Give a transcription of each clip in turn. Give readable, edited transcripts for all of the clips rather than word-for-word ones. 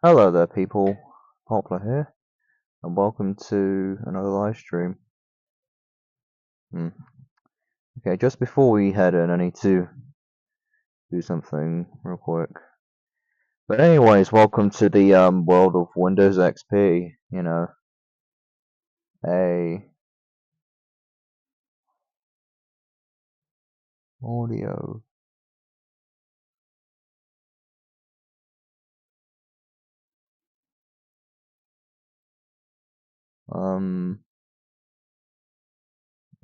Hello there people, Popler here, and welcome to another live stream. Okay, just before we head in, I need to do something real quick. But anyways, welcome to the world of Windows XP, a audio.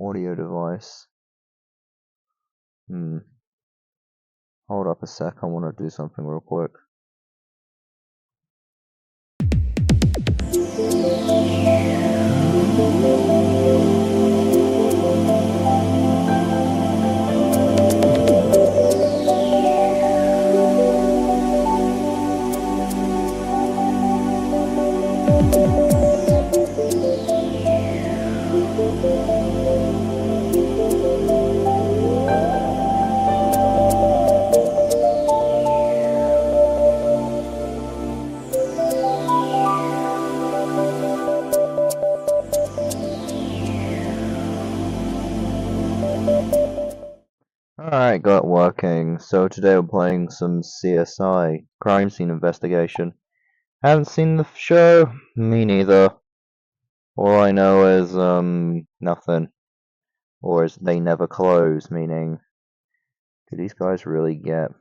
Audio device. Hold up a sec, I want to do something real quick. Alright, got it working. So today we're playing some CSI, crime scene investigation. Haven't seen the show? Me neither. All I know is, nothing. Or is they never close, meaning, do these guys really get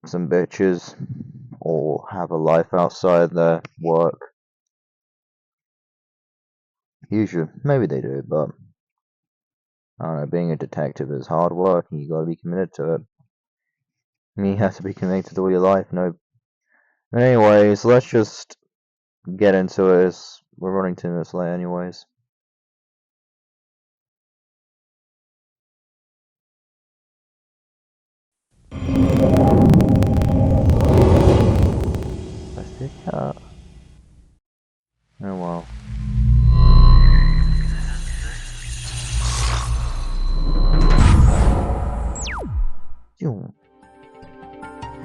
some bitches? Or have a life outside their work? Usually, maybe they do, but I don't know, being a detective is hard work and you gotta be committed to it. You have to be committed to all your life, no. Anyways, let's just get into it. We're running 2 minutes late anyways. Let's do that. Oh well.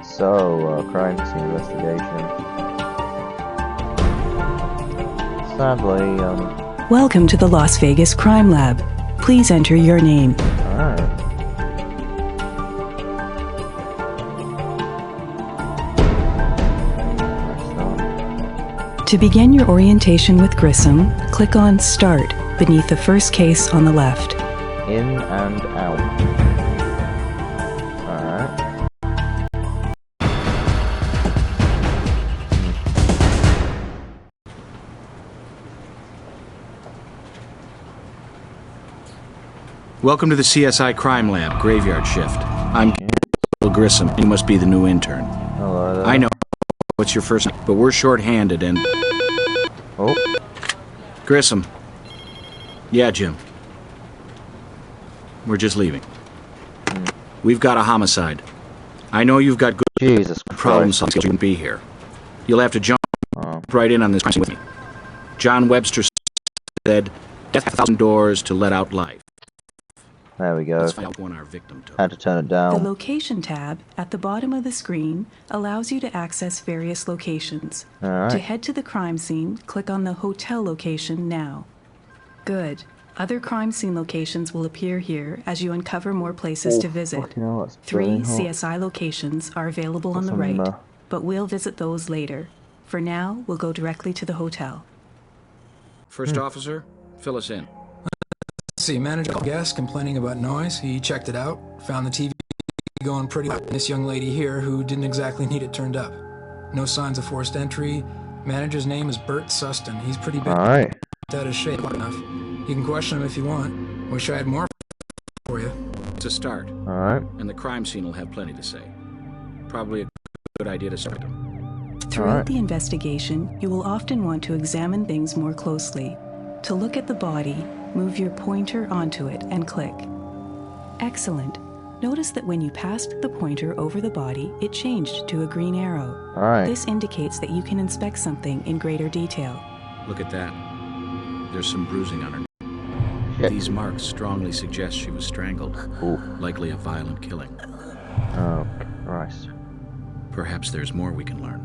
So, crime scene investigation. Sadly, Welcome to the Las Vegas Crime Lab. Please enter your name. alright. To begin your orientation with Grissom, click on Start beneath the first case on the left. In and out. Alright. Welcome to the CSI Crime Lab, Graveyard Shift. I'm Grissom. You must be the new intern. Hello there. I know what's your first name, but we're short-handed and... Oh. Grissom. Yeah, Jim. We're just leaving. We've got a homicide. I know you've got good Jesus problems, so Christ. you wouldn't be here. You'll have to jump right in on this crime scene with me. John Webster said, "Death has 1,000 doors to let out life." There we go. Let's find out one our victim took. Had to turn it The down. Location tab at the bottom of the screen allows you to access various locations. Alright. To head to the crime scene, click on the hotel location now. Good. Other crime scene locations will appear here as you uncover more places to visit. Fucking hell, that's 3 burning hot. CSI locations are available on the Some, right, but we'll visit those later. For now, we'll go directly to the hotel. First officer, fill us in. Let's see, manager called guest complaining about noise. He checked it out, found the TV going pretty loud. This young lady here who didn't exactly need it turned up. No signs of forced entry. Manager's name is Bert Sustin. He's pretty big, Alright. out of shape enough. You can question him if you want. Wish I had more for you. It's a start, Alright. and the crime scene will have plenty to say. Probably a good idea to start them. Throughout Alright. the investigation, you will often want to examine things more closely. To look at the body, move your pointer onto it and click. Excellent. Notice that when you passed the pointer over the body, it changed to a green arrow. Alright. This indicates that you can inspect something in greater detail. Look at that. There's some bruising on her. Shit. These marks strongly suggest she was strangled. Ooh. Likely a violent killing. Oh, Christ. Perhaps there's more we can learn.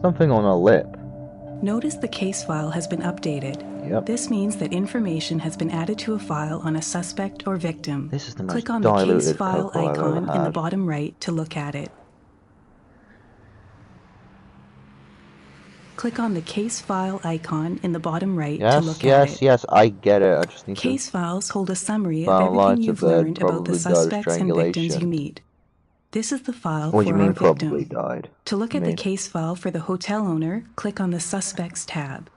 Something on her lip. Notice the case file has been updated. Yep. This means that information has been added to a file on a suspect or victim. This is the most Click on the case diluted file profile I've ever icon in the had. bottom right to look at it. Click on the case file icon in the bottom right to look at it. Yes, I get it. I just need Case files hold a summary of Found everything lines you've of dead, learned about the probably died of suspects and victims you strangulation. meet. This is the file What do for you mean our victim. probably died? To look I at mean, the case file for the hotel owner, click on the Suspects tab.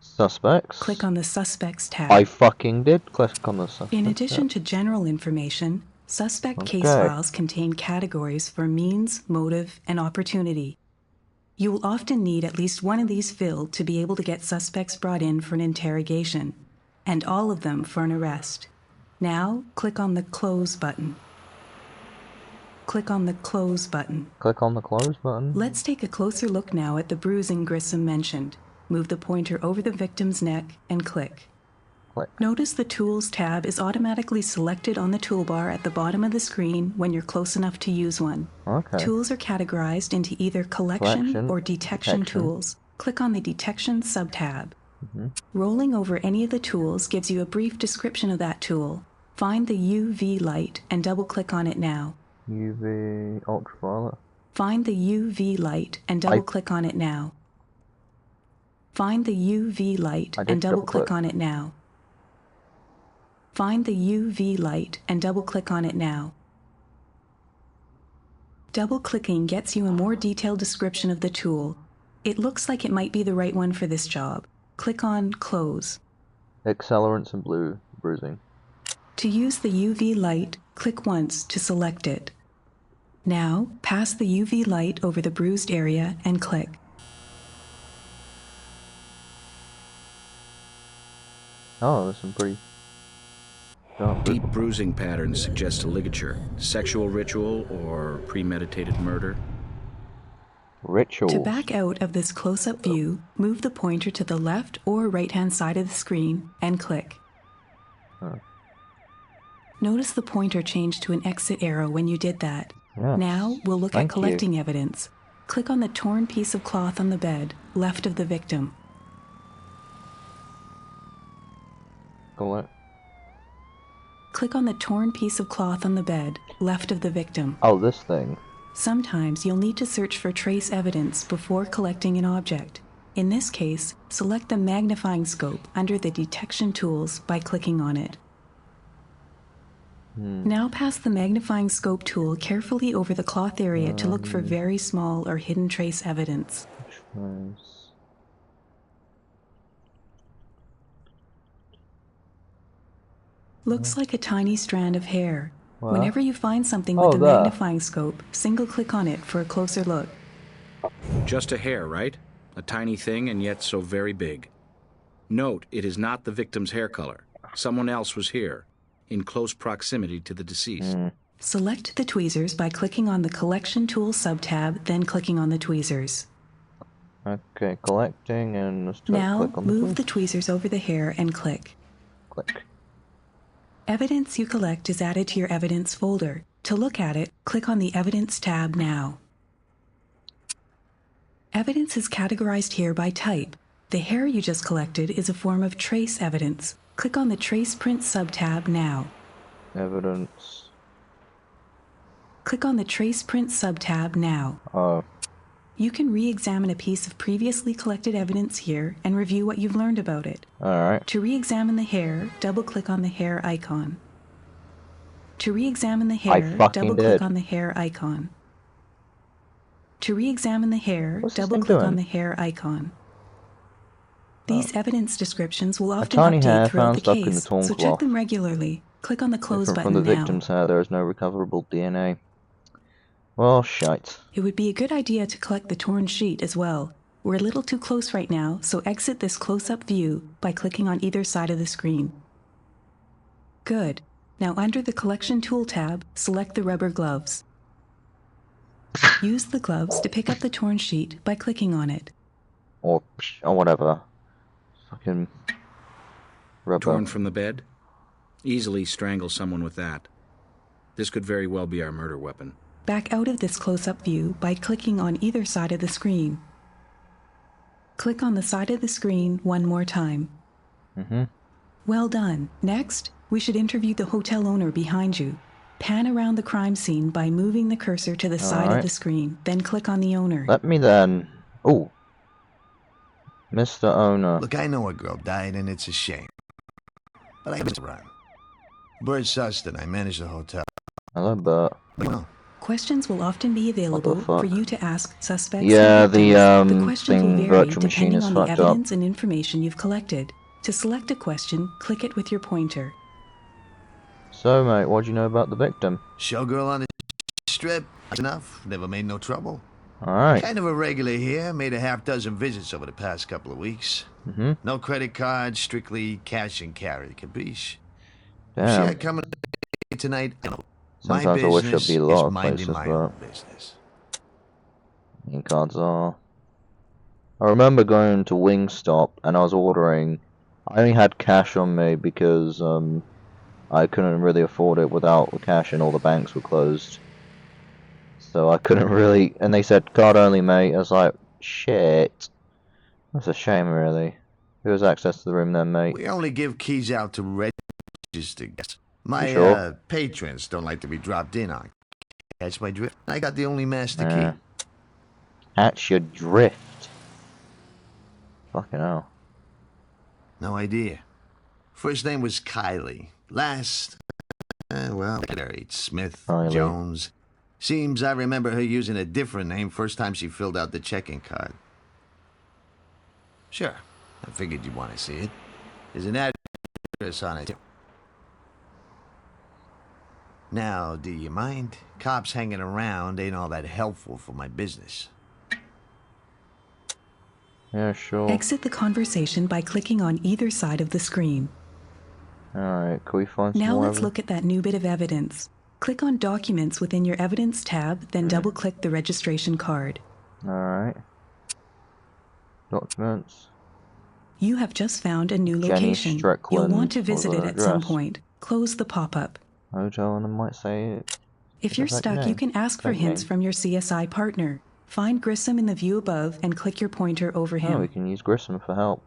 Suspects? Click on the Suspects tab. I fucking did click on the suspects. In addition to general information, suspect case Okay. files contain categories for means, motive, and opportunity. You will often need at least one of these filled to be able to get suspects brought in for an interrogation, and all of them for an arrest. Now, click on the Close button. Click on the Close button. Click on the close button. Let's take a closer look now at the bruising Grissom mentioned. Move the pointer over the victim's neck and click. Click. Notice the Tools tab is automatically selected on the toolbar at the bottom of the screen when you're close enough to use one. Okay. Tools are categorized into either collection or detection tools. Click on the Detection sub-tab. Rolling over any of the tools gives you a brief description of that tool. Find the UV light and double-click on it now. UV ultraviolet. Find the UV light and double-click on it now. Find the UV light and double-click on it now. Find the UV light and double-click on it now. Double-clicking gets you a more detailed description of the tool. It looks like it might be the right one for this job. Click on Close. Accelerants and blue bruising. To use the UV light, click once to select it. Now, pass the UV light over the bruised area and click. Oh, there's some pretty dark Deep bruising patterns suggest a ligature, sexual ritual, or premeditated murder. rituals. To back out of this close-up view, move the pointer to the left or right-hand side of the screen and click. Notice the pointer changed to an exit arrow when you did that. Yes. Now we'll look at Thank collecting you. evidence. Click on the torn piece of cloth on the bed, left of the victim. Collect. Click on the torn piece of cloth on the bed, left of the victim. Oh, this thing. Sometimes you'll need to search for trace evidence before collecting an object. In this case, select the magnifying scope under the detection tools by clicking on it. Now pass the magnifying scope tool carefully over the cloth area to look for very small or hidden trace evidence. Trace. Looks like a tiny strand of hair. What? Whenever you find something with Oh, a there. magnifying scope, single click on it for a closer look. Just a hair, right? A tiny thing and yet so very big. Note, it is not the victim's hair color. Someone else was here, in close proximity to the deceased. Select the tweezers by clicking on the Collection Tools sub-tab, then clicking on the tweezers. Okay, collecting and let's Now, click on move the the tweezers over the hair and click. click. Evidence you collect is added to your evidence folder. To look at it, click on the Evidence tab now. Evidence is categorized here by type. The hair you just collected is a form of trace evidence. Click on the Trace Print sub-tab now. Evidence. Click on the Trace Print sub-tab now. Oh, You can re-examine a piece of previously collected evidence here and review what you've learned about it. alright. To re-examine the hair, double-click on the hair icon. To re-examine the hair, fucking double-click did. on the hair icon. To re-examine the hair, What's this thing double-click on doing? the hair icon. These evidence descriptions will often tiny update hair throughout found the stuck in the case, torn so check cloth. them regularly. Click on the Close Different button from the now. victim's hair, there is no recoverable DNA. Well, shite. It would be a good idea to collect the torn sheet as well. We're a little too close right now, so exit this close-up view by clicking on either side of the screen. Good. Now under the Collection Tool tab, select the rubber gloves. Use the gloves to pick up the torn sheet by clicking on it. Or whatever. Fucking rubber. Torn from the bed? Easily strangle someone with that. This could very well be our murder weapon. Back out of this close-up view by clicking on either side of the screen. Click on the side of the screen one more time. Well done. Next, we should interview the hotel owner behind you. Pan around the crime scene by moving the cursor to the side of Alright. the screen, then click on the owner. Let me then. Ooh. Mr. Owner. Look, I know a girl died, and it's a shame. But I have to run. Bert Sustin, I manage the hotel. Hello, Bert. You know, Questions will often be available fuck? for you to ask suspects. Yeah, and the, victims. The questions thing, will vary virtual machine depending is on the fucked up. evidence and information you've collected. To select a question, click it with your pointer. So, mate, what do you know about the victim? showgirl on the strip. That's enough. Never made no trouble. Alright. Kind of a regular here. Made a half-dozen visits over the past couple of weeks. No credit cards, strictly cash and carry. Capiche? If she Damn. had coming tonight, I don't know. My Sometimes I wish there'd business be a lot is of minding places, my but own business. cards are. I remember going to Wingstop and I was ordering. I only had cash on me because I couldn't really afford it without the cash and all the banks were closed. So I couldn't really. And they said card only, mate. I was like, shit. That's a shame, really. Who has access to the room then, mate? We only give keys out to registered guests. My sure? patrons don't like to be dropped in on. Catch my drift? I got the only master key. At your drift. Fucking hell. No idea. First name was Kylie. Last, well, it's Smith, Kylie. Jones. Seems I remember her using a different name first time she filled out the check-in card. Sure, I figured you'd want to see it. There's an address on it. Now, do you mind? Cops hanging around ain't all that helpful for my business. Yeah, sure. Exit the conversation by clicking on either side of the screen. Alright, can we find some Now more let's look at that new bit of evidence. Click on Documents within your Evidence tab, then double-click the registration card. Alright. Documents. You have just found a new Jenny location. Strickland. You'll want to visit What it was at her some address? point. Close the pop-up. Hotel, and I might say If you're stuck, you can ask for hints from your CSI partner. Find Grissom in the view above and click your pointer over him. Oh, we can use Grissom for help.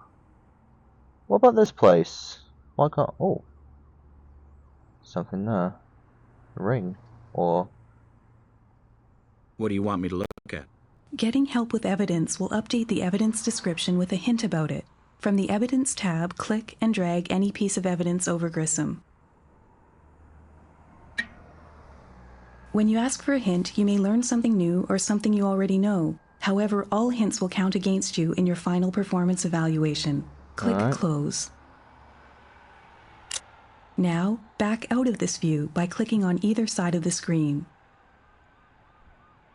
What about this place? Why can't... Oh. Something there. A ring. Or... What do you want me to look at? Getting help with evidence will update the evidence description with a hint about it. From the Evidence tab, click and drag any piece of evidence over Grissom. When you ask for a hint, you may learn something new or something you already know. However, all hints will count against you in your final performance evaluation. Click Close. Now, back out of this view by clicking on either side of the screen.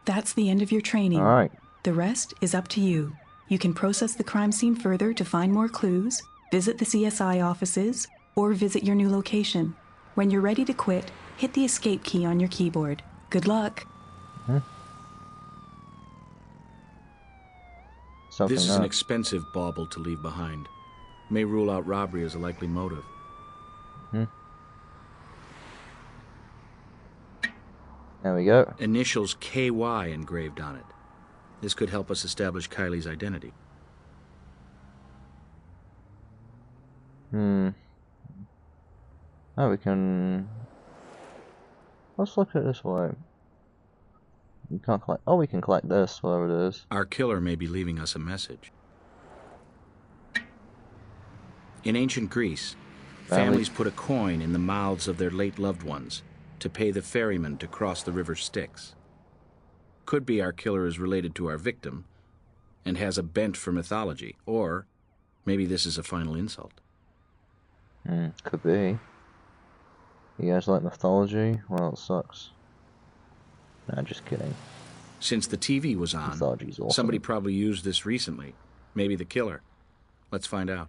That's the end of your training. Alright. The rest is up to you. You can process the crime scene further to find more clues, visit the CSI offices, or visit your new location. When you're ready to quit, hit the escape key on your keyboard. Good luck. This is an expensive bauble to leave behind. May rule out robbery as a likely motive. There we go. Initials KY engraved on it. This could help us establish Kylie's identity. Oh, we can... Let's look at it this way. We can't collect... Oh, we can collect this, whatever it is. Our killer may be leaving us a message. In ancient Greece, families put a coin in the mouths of their late loved ones to pay the ferryman to cross the river Styx. Could be our killer is related to our victim and has a bent for mythology, or maybe this is a final insult. Could be. You guys like mythology? Well, it sucks. Nah, just kidding. Since the TV was on, Mythology's awesome. somebody probably used this recently. Maybe the killer. Let's find out.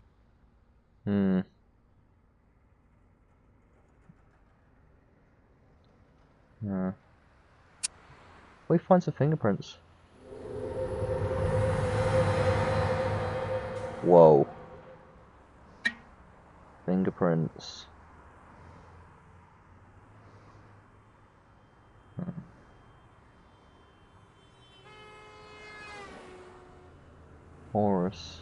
We find some fingerprints. Whoa. Fingerprints. Horus.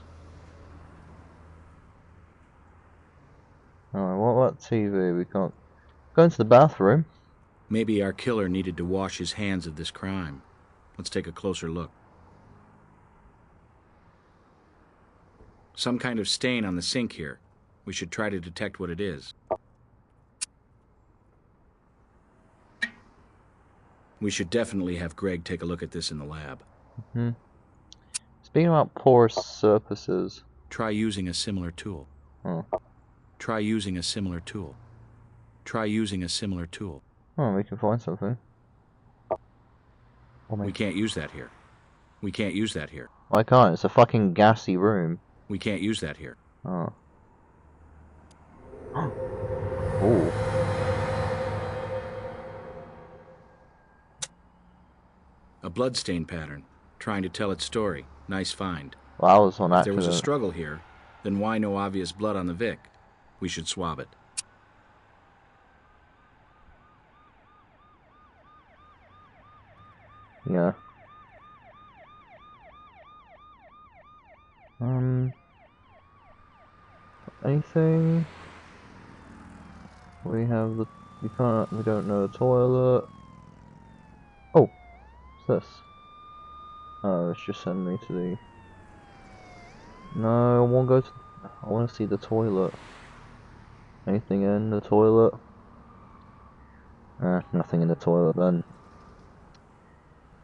Alright, what about TV? We can't go into the bathroom. Maybe our killer needed to wash his hands of this crime. Let's take a closer look. Some kind of stain on the sink here. We should try to detect what it is. We should definitely have Greg take a look at this in the lab. Speaking about porous surfaces. Try using a similar tool. Try using a similar tool. Try using a similar tool. Oh, we can find something. We can't use that here. We can't use that here. Why can't? It's a fucking gassy room. We can't use that here. Oh. Ooh. A bloodstain pattern, trying to tell its story. Nice find. Well, that was on If accident. there was a struggle here, then why no obvious blood on the Vic? We should swab it. Yeah. everything. We have the... we don't know the toilet. Oh! What's this? Oh, it's just sending me to the... No, I won't go to... I want to see the toilet. Anything in the toilet? Nothing in the toilet then.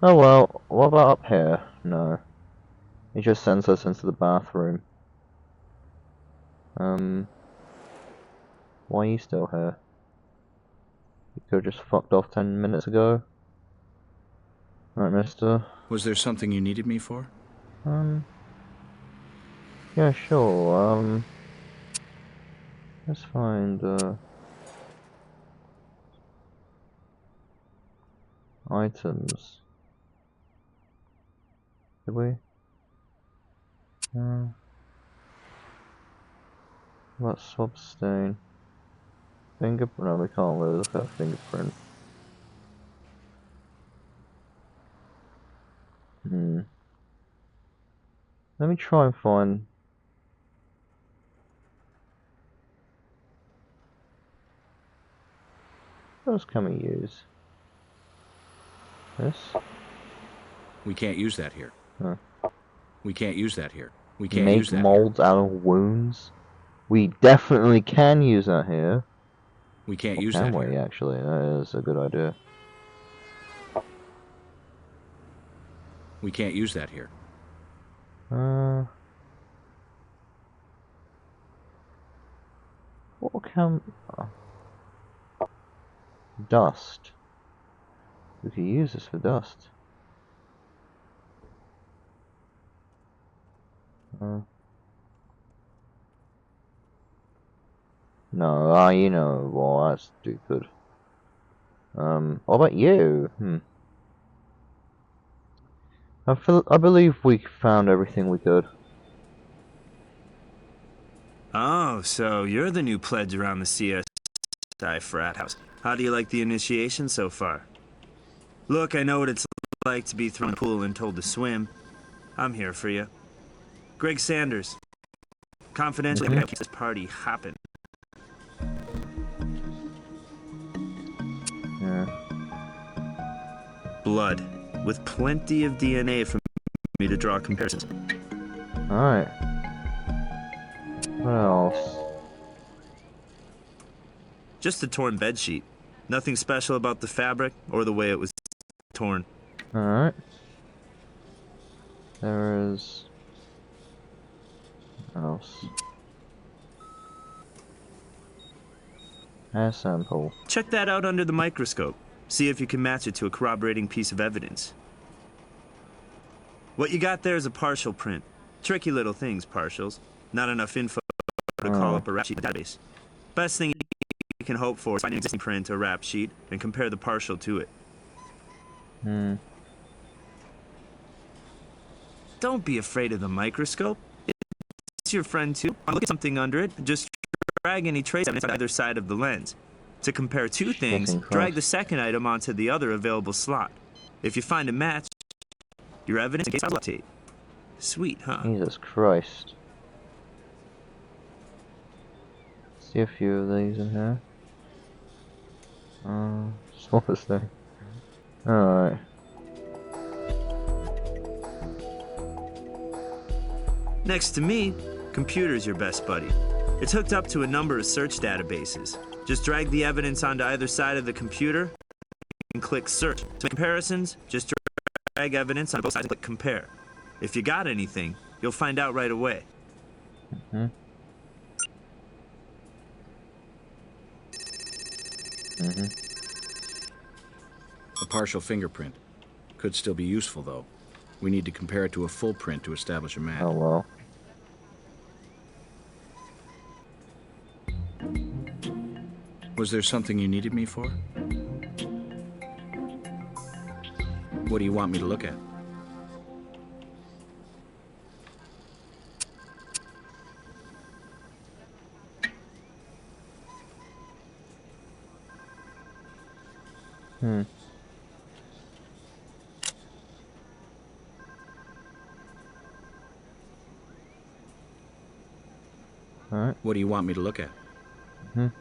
Oh well, what about up here? No. It just sends us into the bathroom. Why are you still here? You could've just fucked off 10 minutes ago. Right, mister. Was there something you needed me for? Yeah, sure, let's find, items. Did we? What swab stain? Fingerprint? No, we can't really look at fingerprint. Let me try and find... What else can we use? This? We can't use that here. Huh. We can't use that here. We can't Make use that molds out of wounds? We definitely can use that here. We can't Or use can that we, here. actually? That is a good idea. We can't use that here. What can... dust. We could use this for dust. No, you know, well, that's stupid. What about you? I believe we found everything we could. Oh, so you're the new pledge around the CSI frat house. How do you like the initiation so far? Look, I know what it's like to be thrown in a pool and told to swim. I'm here for you. Greg Sanders. Confidentially, we gotta keep this party hopping. Yeah. Blood, with plenty of DNA for me to draw comparisons. Alright. What else? Just a torn bedsheet. Nothing special about the fabric or the way it was torn. Alright. There is... what else? Hair sample. Check that out under the microscope. See if you can match it to a corroborating piece of evidence. What you got there is a partial print. Tricky little things, partials. Not enough info to call up a rap sheet database. Best thing you can hope for is find an existing print or rap sheet and compare the partial to it. Don't be afraid of the microscope. It's your friend too. Look at something under it. Just drag any trace evidence on either side of the lens. To compare two things, drag the second item onto the other available slot. If you find a match, your evidence gets updated. Sweet, huh? Jesus Christ. See a few of these in here. Sort of thing. Alright. Next to me, computer's your best buddy. It's hooked up to a number of search databases. Just drag the evidence onto either side of the computer and click search. To make comparisons, just drag evidence on both sides and click compare. If you got anything, you'll find out right away. A partial fingerprint. Could still be useful, though. We need to compare it to a full print to establish a match. Oh well. Was there something you needed me for? What do you want me to look at? Alright. Alright. What do you want me to look at? So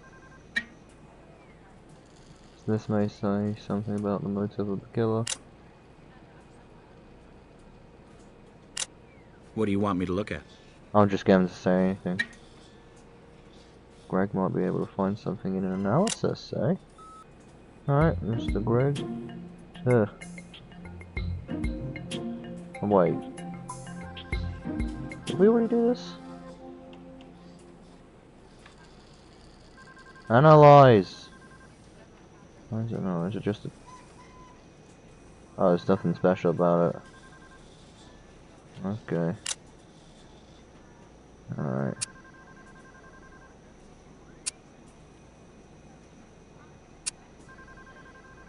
this may say something about the motive of the killer. What do you want me to look at? I'll just get him to say anything. Greg might be able to find something in an analysis, say. Alright, Mr. Greg. Ugh. Oh, wait. Did we already do this? Analyze! Why is it not? Is it just a... Oh, there's nothing special about it. Okay. Alright.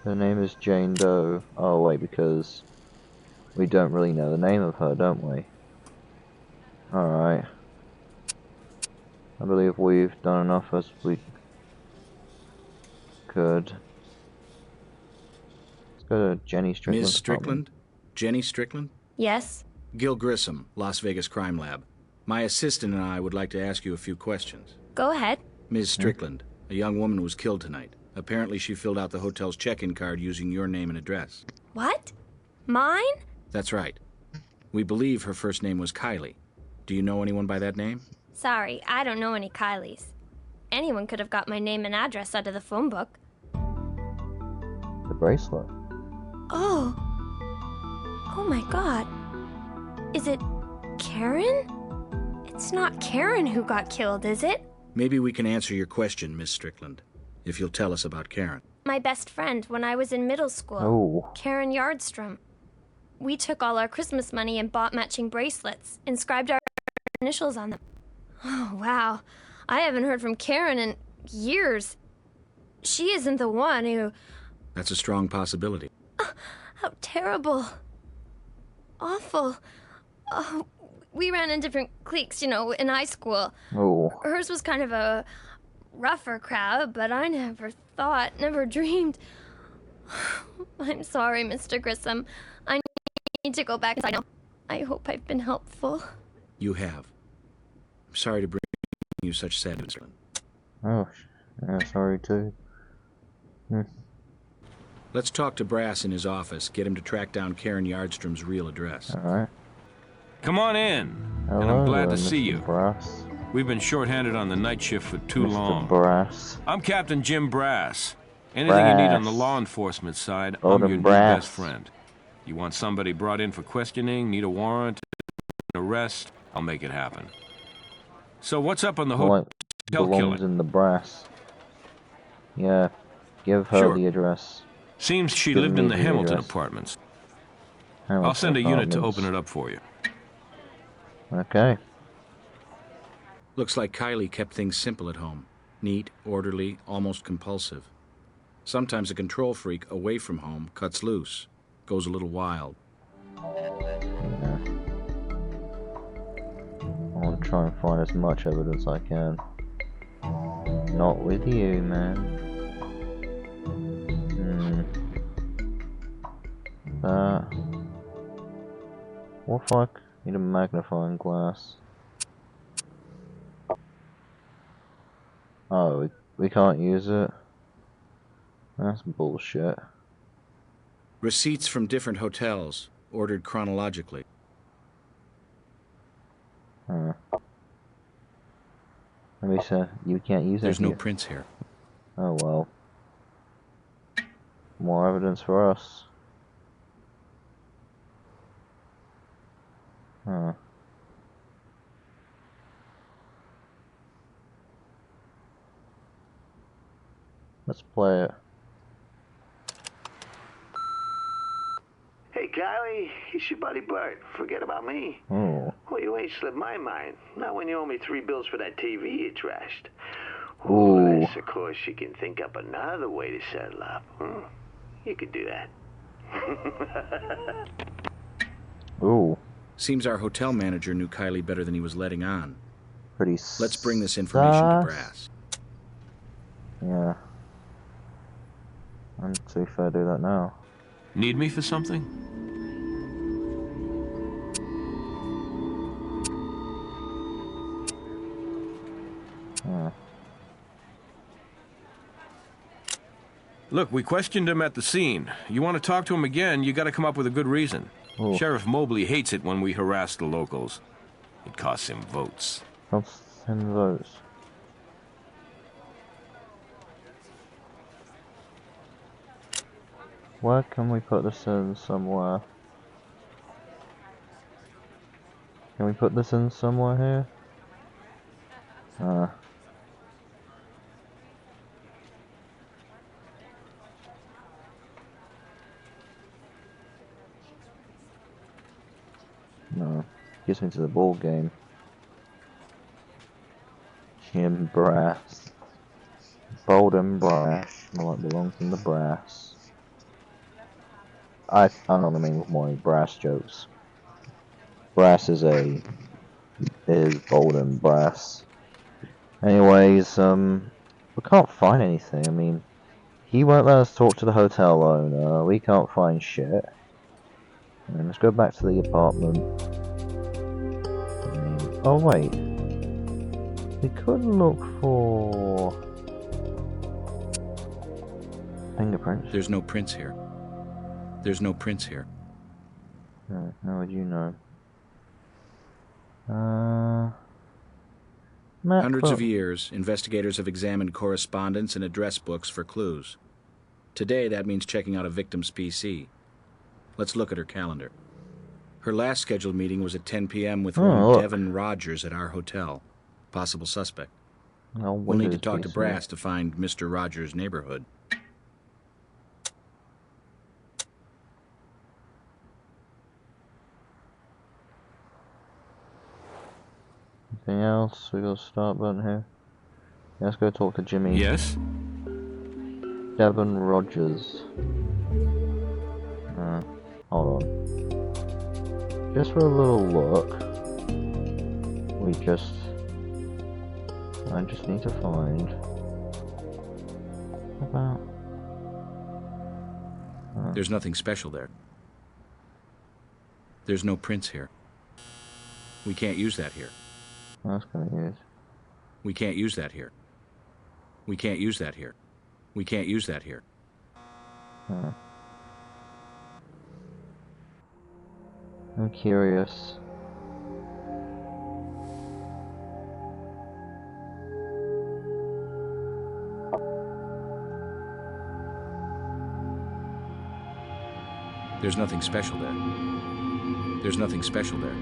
Her name is Jane Doe. Oh wait, because we don't really know the name of her, don't we? Alright. I believe we've done enough as we could. Let's go to Jenny Strickland. Ms. Strickland? Jenny Strickland? Yes? Gil Grissom, Las Vegas Crime Lab. My assistant and I would like to ask you a few questions. Go ahead. Ms. Strickland, a young woman was killed tonight. Apparently she filled out the hotel's check-in card using your name and address. What? Mine? That's right. We believe her first name was Kylie. Do you know anyone by that name? Sorry, I don't know any Kylies. Anyone could have got my name and address out of the phone book. The bracelet. Oh. Oh my god. Is it Karen? It's not Karen who got killed, is it? Maybe we can answer your question, Miss Strickland, if you'll tell us about Karen. My best friend when I was in middle school. Oh. Karen Yardstrom. We took all our Christmas money and bought matching bracelets, inscribed our initials on them. Oh, wow. I haven't heard from Karen in years. She isn't the one who... That's a strong possibility. How terrible. Awful. Oh, we ran in different cliques, in high school. Oh. Hers was kind of a rougher crowd, but I never dreamed. I'm sorry, Mr. Grissom. I need to go back inside now. I hope I've been helpful. You have. I'm sorry to bring you such sad news. Oh, yeah, sorry too. Let's talk to Brass in his office, get him to track down Karen Yardstrom's real address. Alright. Come on in. Hello, and I'm glad to Mr. see you. Brass. We've been shorthanded on the night shift for too Mr. long. Brass. I'm Captain Jim Brass. Anything you need on the Brass. law enforcement side, Golden I'm your new Brass. best friend. You want somebody brought in for questioning, need a warrant, an arrest, I'll make it happen. So what's up on the What hotel belongs killing? in the brass? Yeah, give her Sure. the address. Seems she Give lived me in the the Hamilton address. apartments. Hamilton I'll send a unit to Apartments. open it up for you. Okay. Looks like Kylie kept things simple at home. Neat, orderly, almost compulsive. Sometimes a control freak away from home cuts loose, goes a little wild. Yeah. I want to try and find as much evidence as I can. Not with you, man. What fuck? Need a magnifying glass. Oh, we can't use it. That's bullshit. Receipts from different hotels, ordered chronologically. Huh. Let me say, you can't use it There's no here. prints here. Oh well. More evidence for us. Huh. Let's play it. Hey, Kylie, it's your buddy Bert. Forget about me. Oh. Well, you ain't slipped my mind. Not when you owe me 3 bills for that TV you trashed. Ooh. Unless, of course, you can think up another way to settle up. You could do that. Ooh. Seems our hotel manager knew Kylie better than he was letting on. Pretty Let's bring this information to sus. Brass. Yeah. I'm too fair to do that now. Need me for something? Look, we questioned him at the scene. You want to talk to him again, you gotta come up with a good reason. Oh. Sheriff Mobley hates it when we harass the locals. It costs him votes. Costs him votes. Where can we put this in somewhere? Can we put this in somewhere here? No. Gets me to the ball game. Jim Brass. Bold and brash. More like belongs in the brass. I don't know what I mean with more brass jokes. Brass is bold and brass. Anyways, we can't find anything. I mean, he won't let us talk to the hotel owner. We can't find shit. And let's go back to the apartment. Oh wait, we could look for fingerprints. There's no prints here. There's no prints here. How would you know? Hundreds of years, investigators have examined correspondence and address books for clues. Today, that means checking out a victim's PC. Let's look at her calendar. Her last scheduled meeting was at 10 p.m. with one Devin Rogers at our hotel. Possible suspect. We'll need to talk to Brass to find Mr. Rogers' neighborhood. Anything else? We got a start button here. Let's go talk to Jimmy. Yes? Devin Rogers. Hold on. Just for a little look. I just need to find about. There's nothing special there. There's no prints here. We can't use that here. That's gonna use. We can't use that here. We can't use that here. We can't use that here. I'm curious. There's nothing special there. There's nothing special there.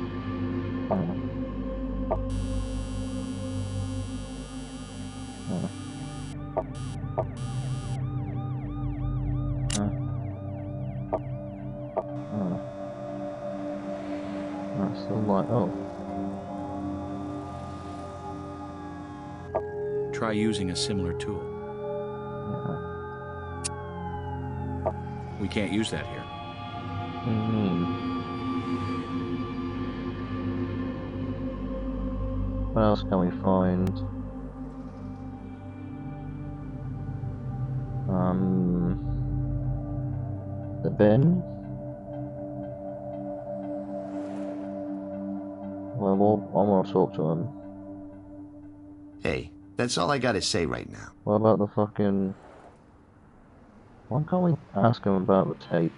That's the light. Oh. Try using a similar tool. We can't use that here. What else can we find? The bin? Well, I want to talk to him. Hey, that's all I gotta say right now. What about the fucking... Why can't we ask him about the tape?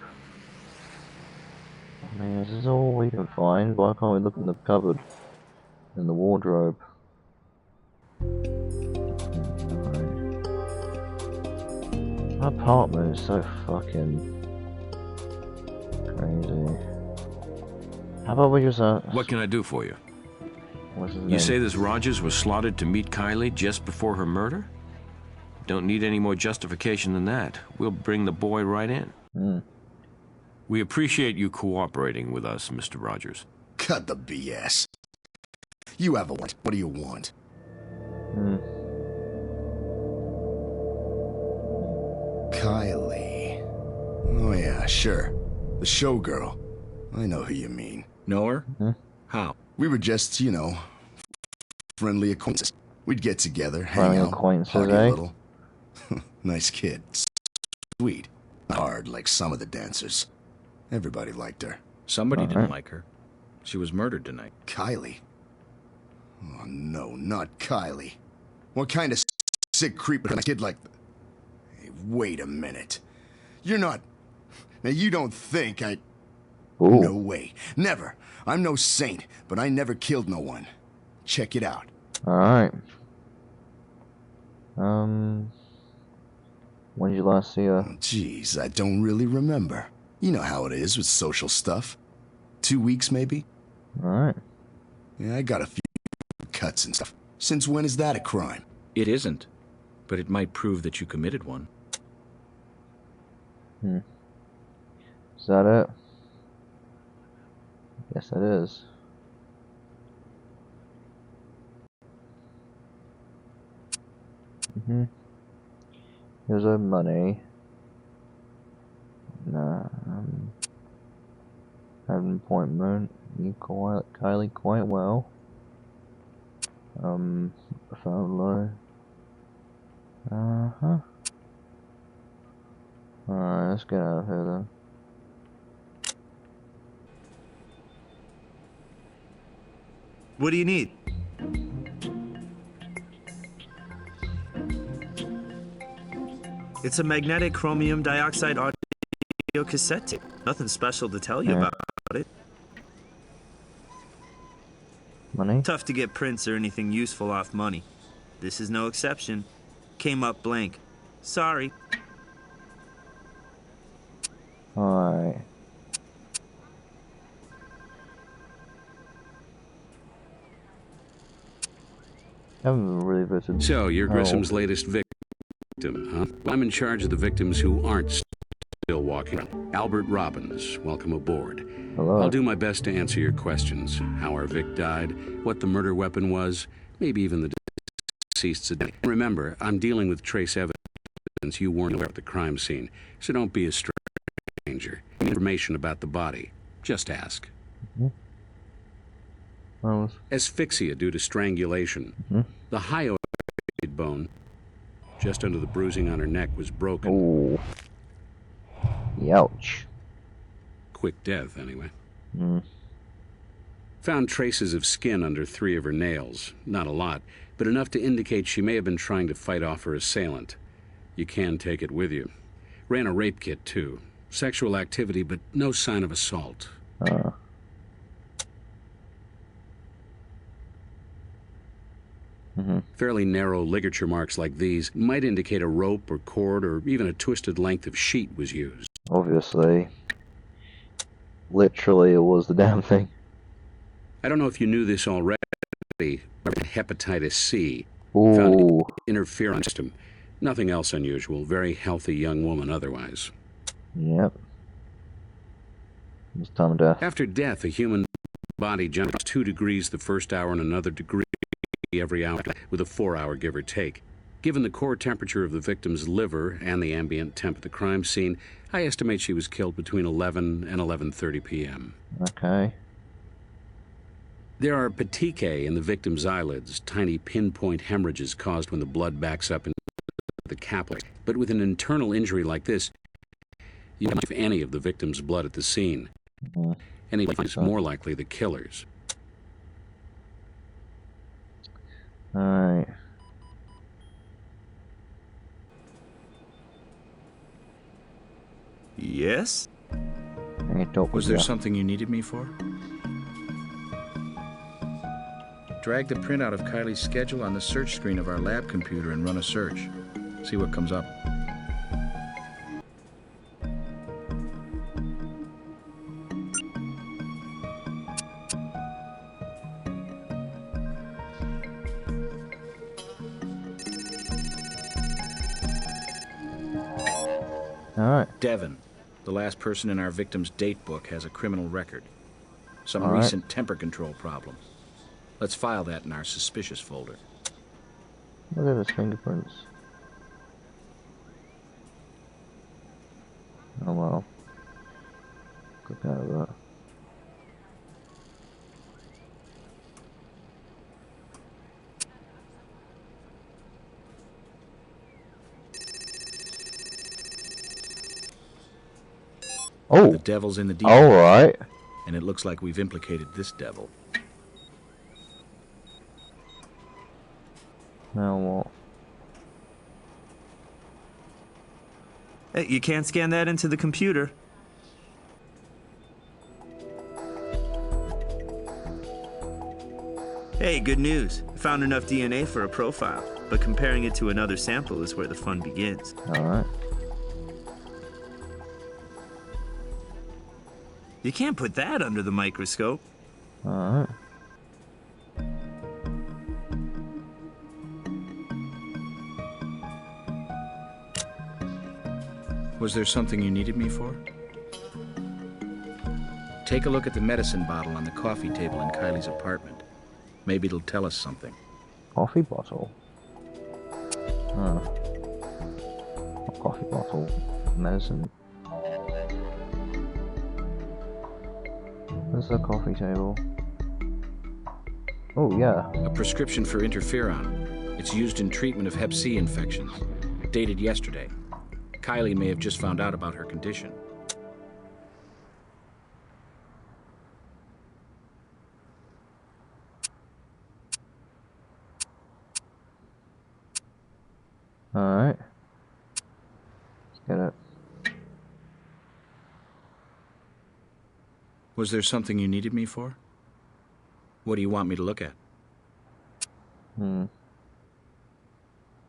I mean, this is all we can find. Why can't we look in the cupboard? In the wardrobe? My apartment is so fucking crazy. How about we just What can I do for you? What's his You name? say this Rogers was slotted to meet Kylie just before her murder? Don't need any more justification than that. We'll bring the boy right in. We appreciate you cooperating with us, Mr. Rogers. Cut the BS. You have a warrant. What do you want? Kylie. Oh yeah, sure. The showgirl. I know who you mean. Know her? How? We were just, you know, friendly acquaintances. We'd get together, Friendly hang out, acquaintances, party eh? a little. Nice kid. Sweet. Hard like some of the dancers. Everybody liked her. Somebody didn't like her. She was murdered tonight. Kylie? Oh no, not Kylie. What kind of sick creep would a kid like... Hey, wait a minute. You're not... Now, you don't think I... Ooh. No way. Never. I'm no saint, but I never killed no one. Check it out. Alright. When did you last see her? Jeez, I don't really remember. You know how it is with social stuff. 2 weeks, maybe? Alright. Yeah, I got a few cuts and stuff. Since when is that a crime? It isn't, but it might prove that you committed one. Is that it? Yes, it is. Here's our money. Nah, had an appointment. You Kylie quite well. Phone low. Alright, let's get out of here then. What do you need? It's a magnetic chromium dioxide audio cassette tape. Nothing special to tell you about it. Money? Tough to get prints or anything useful off money. This is no exception. Came up blank. Sorry. Alright. Haven't really visited. So, you're Grissom's latest victim, huh? Well, I'm in charge of the victims who aren't still walking. Albert Robbins, welcome aboard. Hello. I'll do my best to answer your questions. How our Vic died, what the murder weapon was, maybe even the deceased's identity. Remember, I'm dealing with trace evidence you weren't aware of at the crime scene, so don't be a stranger. Information about the body, just ask. Asphyxia due to strangulation. The hyoid bone, just under the bruising on her neck, was broken. Ooh. Youch. Quick death, anyway. Found traces of skin under 3 of her nails. Not a lot, but enough to indicate she may have been trying to fight off her assailant. You can take it with you. Ran a rape kit, too. Sexual activity, but no sign of assault. Fairly narrow ligature marks like these might indicate a rope or cord or even a twisted length of sheet was used. Obviously. Literally, it was the damn thing. I don't know if you knew this already. Hepatitis C. Ooh. Found interferon system. Nothing else unusual. Very healthy young woman otherwise. Yep. It's time of death. After death, a human body jumps 2 degrees the first hour and another degree every hour, with a 4-hour give or take. Given the core temperature of the victim's liver and the ambient temp at the crime scene, I estimate she was killed between 11 and 11:30 p.m. Okay. There are petechiae in the victim's eyelids, tiny pinpoint hemorrhages caused when the blood backs up into the capillary. But with an internal injury like this, you don't have any of the victim's blood at the scene. Any is more likely the killer's. Alright. Yes? Was there something you needed me for? Drag the printout of Kylie's schedule on the search screen of our lab computer and run a search. See what comes up. Alright. Devon, the last person in our victim's date book, has a criminal record. Some All right. recent temper control problem. Let's file that in our suspicious folder. Look at his fingerprints. Oh well. Click out of that. Oh! The devil's in the detail. Alright. And it looks like we've implicated this devil. Now what? Hey, you can't scan that into the computer. Hey, good news. I found enough DNA for a profile, but comparing it to another sample is where the fun begins. Alright. You can't put that under the microscope. Alright. Was there something you needed me for? Take a look at the medicine bottle on the coffee table in Kylie's apartment. Maybe it'll tell us something. Coffee bottle? Huh. A coffee bottle. Medicine. Where's the coffee table? Oh, yeah. A prescription for interferon. It's used in treatment of Hep C infections. Dated yesterday. Kylie may have just found out about her condition. Alright. Let's get it. Was there something you needed me for? What do you want me to look at? Damn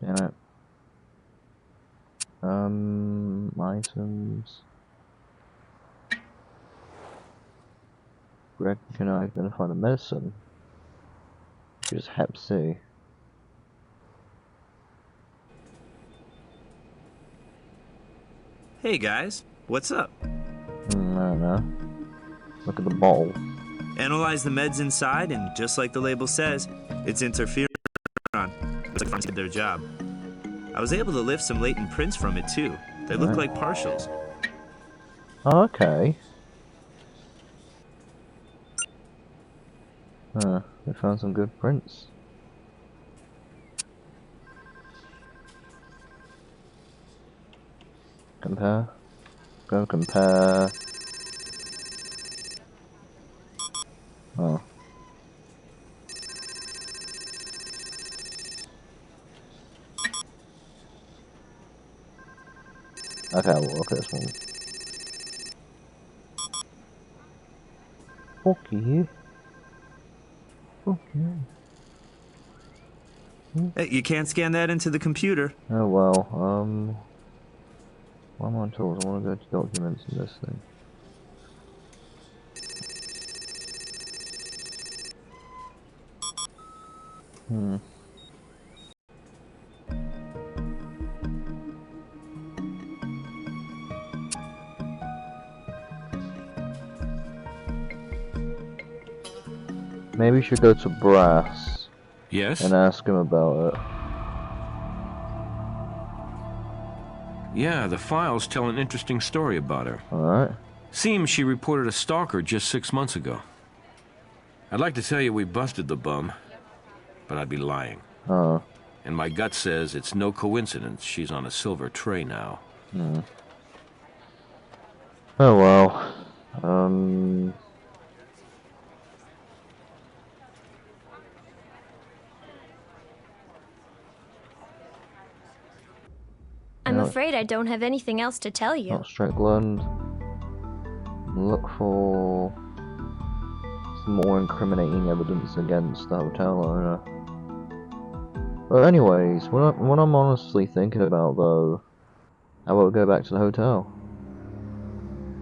it. Items. Greg, can I identify the medicine? Which is Hep C. Hey guys, what's up? I don't know. Look at the bottle. Analyze the meds inside, and just like the label says, it's interferon. Looks like did their job. I was able to lift some latent prints from it too. They look like partials. Oh, okay. We found some good prints. Compare. Go compare. Oh. Okay, we'll look at this one. Okay. Okay. Hey, you can't scan that into the computer. Oh well, why am I on tools? I want to go to documents in this thing. Maybe you should go to Brass. Yes? And ask him about it. Yeah, the files tell an interesting story about her. Alright. Seems she reported a stalker just 6 months ago. I'd like to tell you we busted the bum, but I'd be lying. Oh. And my gut says it's no coincidence she's on a silver tray now. Oh well. I'm afraid I don't have anything else to tell you. Not Strickland. Look for some more incriminating evidence against the hotel owner. But anyways, what I'm honestly thinking about though, how about we go back to the hotel?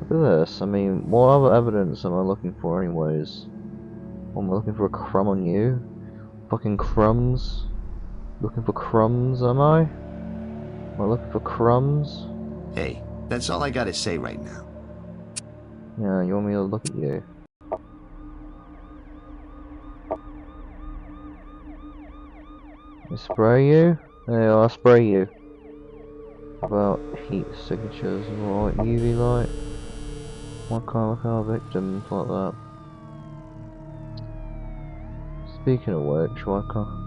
Look at this. I mean, what other evidence am I looking for anyways? Am I looking for a crumb on you? Fucking crumbs? Looking for crumbs, am I? Am I looking for crumbs? Hey, that's all I gotta say right now. Yeah, you want me to look at you? I spray you? Yeah, I'll spray you. About heat signatures, right? UV light. Why can't I look at our victims like that? Speaking of which, why can't...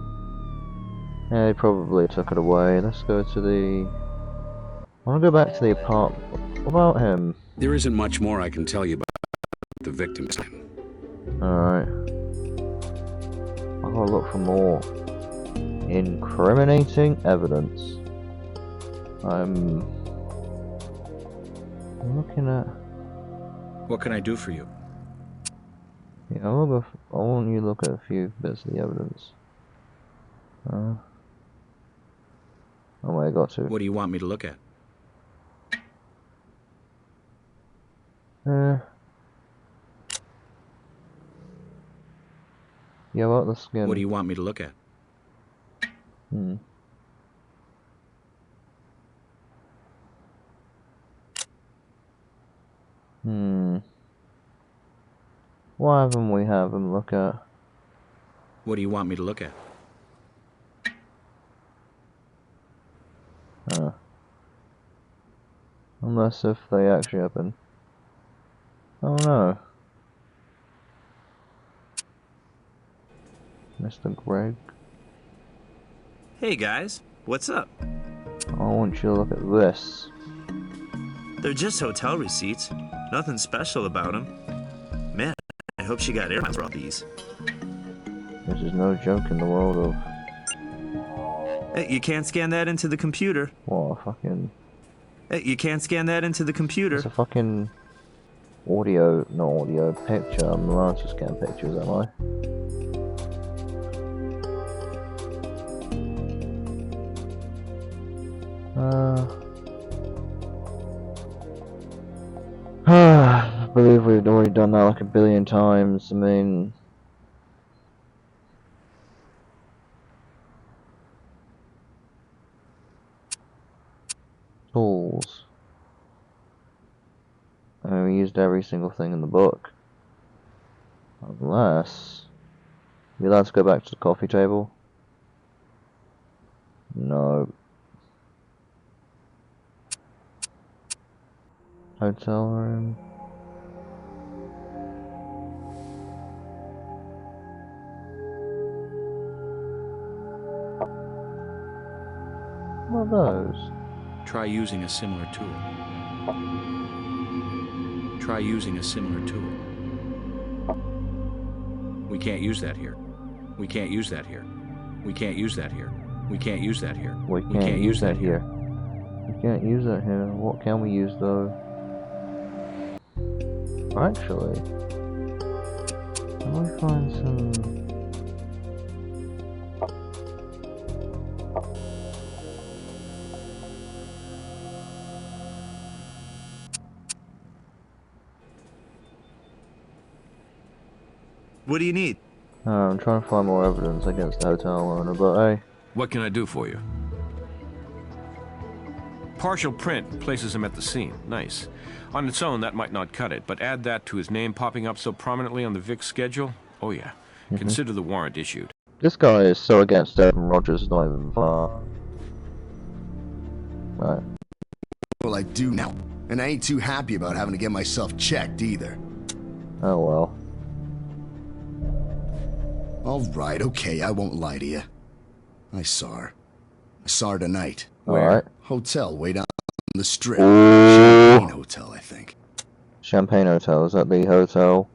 Yeah, they probably took it away. Let's go to the... I want to go back to the apartment. What about him? There isn't much more I can tell you about the victims. Alright. I gotta look for more Incriminating evidence. I'm looking at... What can I do for you? Yeah, I want you to look at a few bits of the evidence. Oh, wait, I got to. What do you want me to look at? Yeah, about the skin. What do you want me to look at? Why haven't we have him look at? What do you want me to look at? Unless if they actually happen. Oh no. Mr. Greg. Hey guys, what's up? I want you to look at this. They're just hotel receipts. Nothing special about them. Man, I hope she got air miles for all these. This is no joke in the world of... Hey, you can't scan that into the computer. What a fucking... Hey, you can't scan that into the computer. It's a fucking... audio, not audio, picture. I'm allowed to scan pictures, am I? I believe we've already done that like a billion times. I mean... Tools. I mean, we used every single thing in the book. Unless... Are we allowed to go back to the coffee table? No. Hotel room. What are those? Try using a similar tool. Try using a similar tool. We can't use that here. We can't use that here. We can't use that here. We can't use that here. We can't use that here. We can't use that here. What can we use though? Actually, can we find some... What do you need? I'm trying to find more evidence against the hotel owner, but hey. What can I do for you? Partial print places him at the scene. Nice. On its own, that might not cut it, but add that to his name popping up so prominently on the Vic schedule. Oh yeah. Consider the warrant issued. This guy is so against Devin Rogers, not even far. Right. Well, I do now. And I ain't too happy about having to get myself checked either. Oh well. Alright, okay, I won't lie to you. I saw her. I saw her tonight. Alright. Hotel way down the strip. Ooh. Champagne Hotel, I think. Champagne Hotel, is that the hotel?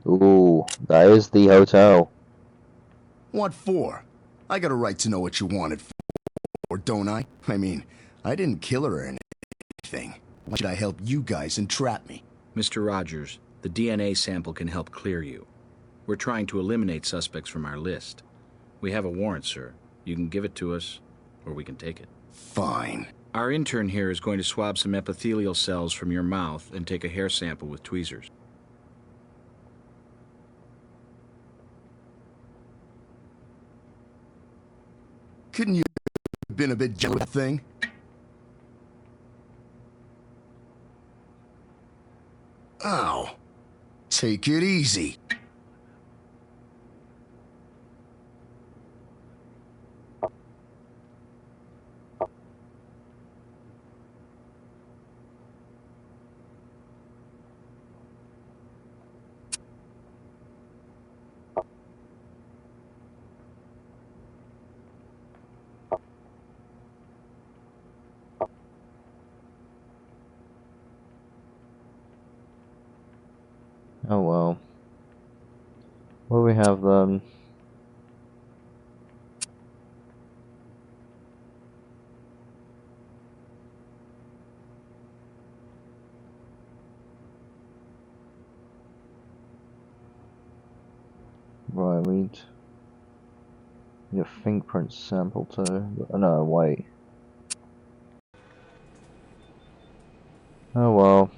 Ooh, that is the hotel. What for? I got a right to know what you wanted for, don't I? I mean, I didn't kill her or anything. Why should I help you guys entrap me? Mr. Rogers, the DNA sample can help clear you. We're trying to eliminate suspects from our list. We have a warrant, sir. You can give it to us, or we can take it. Fine. Our intern here is going to swab some epithelial cells from your mouth and take a hair sample with tweezers. Couldn't you have been a bit gentle with the thing? Ow. Take it easy. Oh well. then. Right, we need a fingerprint sample too. No, wait. Oh well.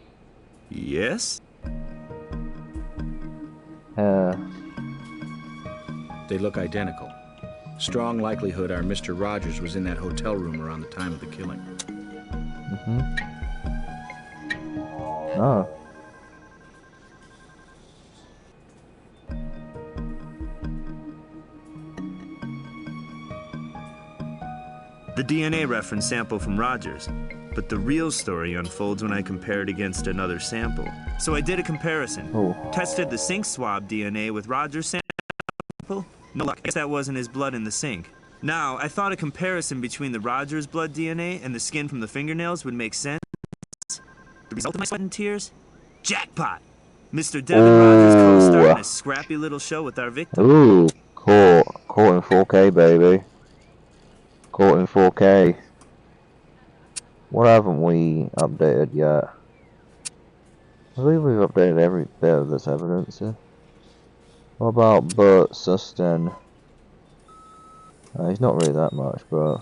Yes? They look identical. Strong likelihood our Mr. Rogers was in that hotel room around the time of the killing. Oh. The DNA reference sample from Rogers, but the real story unfolds when I compare it against another sample. So I did a comparison. Tested the sink swab DNA with Rogers' sample. No luck. I guess that wasn't his blood in the sink. Now, I thought a comparison between the Rogers blood DNA and the skin from the fingernails would make sense. The result of my sweat and tears? Jackpot! Mr. Devin Rogers co-starred in a scrappy little show with our victim. Ooh, caught in 4K, baby. Caught in 4K. What haven't we updated yet? I believe we've updated every bit of this evidence. Yeah? What about Bert Susten? He's not really that much, but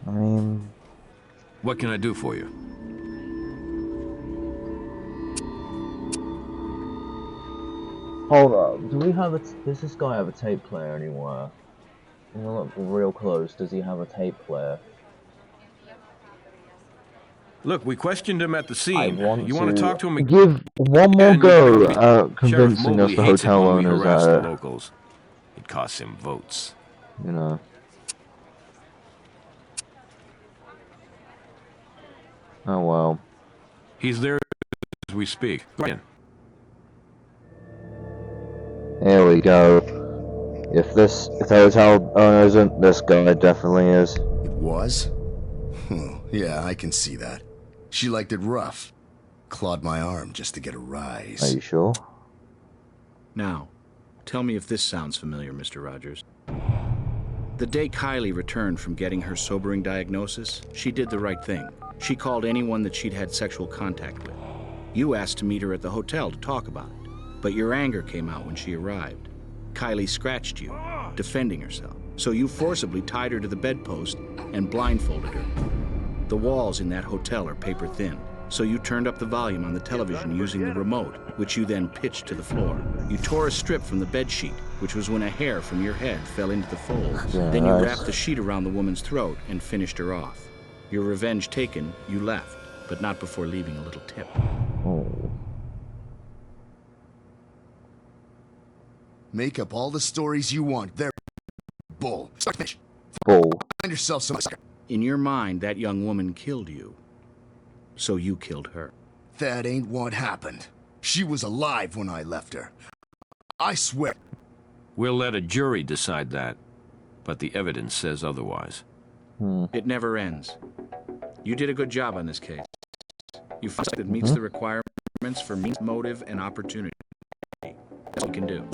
I mean, what can I do for you? Hold up. Do we have a? Does this guy have a tape player anywhere? I'm gonna look real close. Does he have a tape player? Look, we questioned him at the scene. You want to talk to him again? Give one more go at convincing us the hotel owners that the locals. It costs him votes. You know. Oh well. He's there as we speak. Go in. Here we go. If the hotel owner isn't, this guy definitely is. It was? Yeah, I can see that. She liked it rough. Clawed my arm just to get a rise. Are you sure? Now, tell me if this sounds familiar, Mr. Rogers. The day Kylie returned from getting her sobering diagnosis, she did the right thing. She called anyone that she'd had sexual contact with. You asked to meet her at the hotel to talk about it, but your anger came out when she arrived. Kylie scratched you, defending herself, so you forcibly tied her to the bedpost and blindfolded her. The walls in that hotel are paper thin, so you turned up the volume on the television using the remote, which you then pitched to the floor. You tore a strip from the bed sheet, which was when a hair from your head fell into the folds. Then you wrapped the sheet around the woman's throat and finished her off. Your revenge taken, you left, but not before leaving a little tip. Oh. Make up all the stories you want. They're bull. Bull. Find yourself some. In your mind, that young woman killed you. So you killed her. That ain't what happened. She was alive when I left her. I swear. We'll let a jury decide that, but the evidence says otherwise. It never ends. You did a good job on this case. You found something that meets the requirements for means, motive, and opportunity. That's what you can do.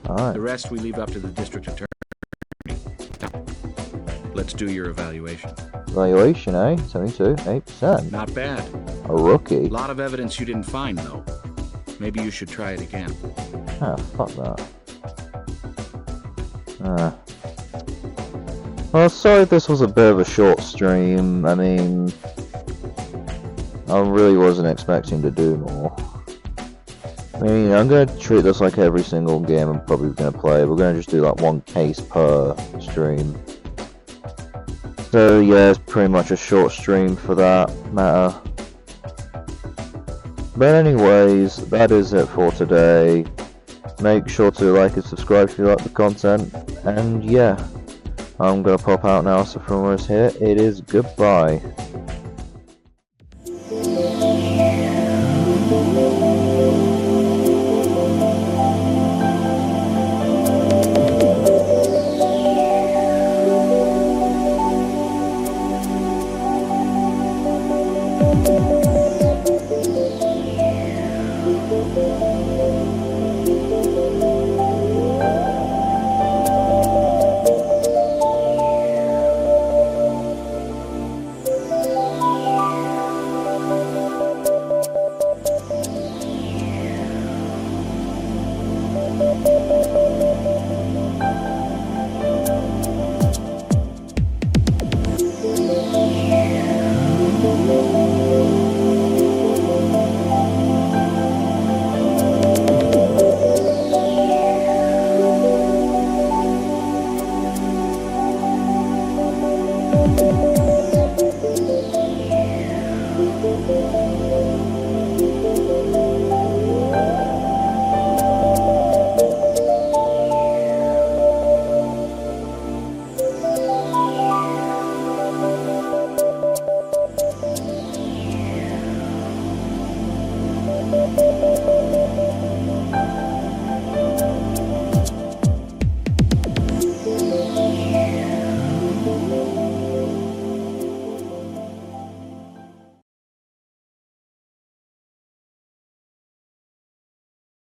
Right. The rest we leave up to the district attorney. Let's do your evaluation. Evaluation, eh? 72, 8%. Not bad. A rookie. A lot of evidence you didn't find, though. Maybe you should try it again. Ah, fuck that. Well, sorry if this was a bit of a short stream. I mean, I really wasn't expecting to do more. I mean, I'm going to treat this like every single game I'm probably going to play. We're going to just do like one case per stream. So yeah, it's pretty much a short stream for that matter. But anyways, that is it for today. Make sure to like and subscribe if you like the content. And yeah, I'm going to pop out now, so from us here, it is goodbye.